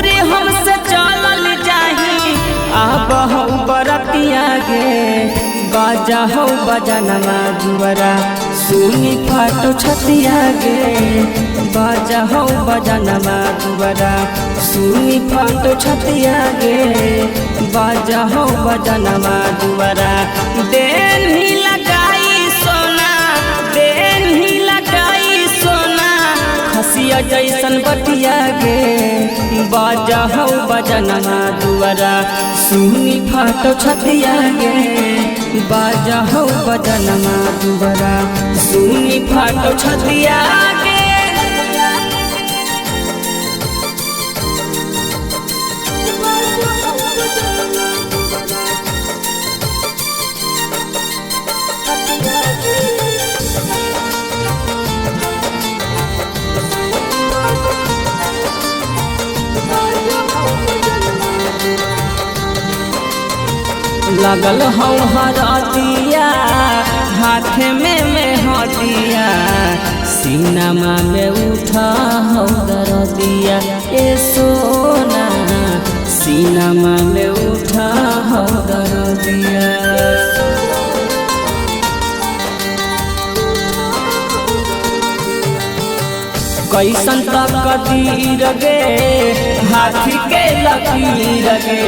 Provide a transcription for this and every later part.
दूरी हमसे चलल जाही आब हो बरतिया गे बाजा हो बजनमा जुबरा सुनी फाटो छतिया गे बाजा हो बजनमा जुबरा सुनी फाटो छतिया गे बाजा हो बजनमा जुबरा देन ही लगाई सोना देन ही लगाई सोना खसिया जैसन बतिया गे बाजा हो बजनमा जुबरा सुनी फाटो छतिया गे बाजा हो बजनमा जुबरा सुनी फाटो छतिया गे लगल हो हरदिया हाथ में हदिया सीनमा में उठा हो दरदिया ए सोना सीनमा में उठा हो दरदिया कैसन तकदीर गे हाथी के लकीर गे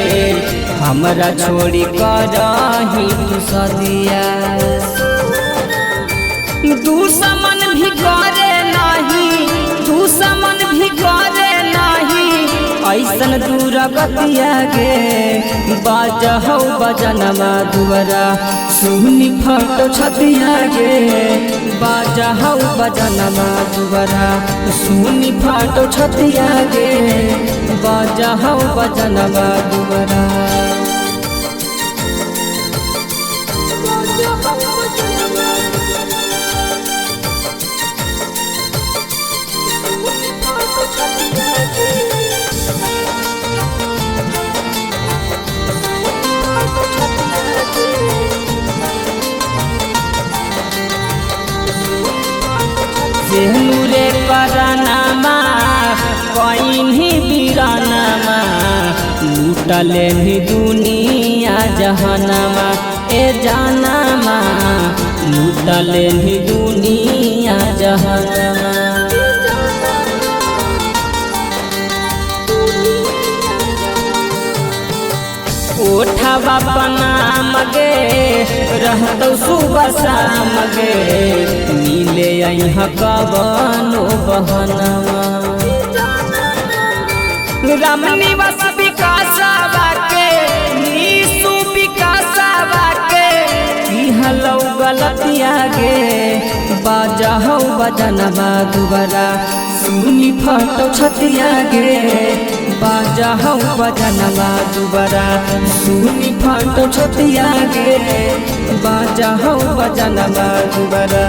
हमरा छोड़ी करही तू सदिया दुश्मन भी करे नहीं दुश्मन भी करे नहीं ऐसन दूर गतिया गे बाजा हो बजनमा दुबरा सुनी फाटो छतिया गे बाजा हो बजनमा दुबरा सुनी फाटो छतिया गे बाजा हो बजनमा दुबरा सेनुरे करनमा कहीं बीरानमा लूटले भी दुनिया जहनमा ए जानमा लूटले भी दुनिया जहनमा ओठवा बनाम गे रहतौ सुबह शाम गे मिले यहाँ कवनो बहनमा रामनिवास विकासवा के नीसु विकासवा के की हलौ गलतिया गे बाजा हो बजनमा दुबरा सुनी फाटो छतिया गे बाजा हो बजनमा दुबरा सुनी फाटो छतिया गे बाजा हो बजनमा दुबरा।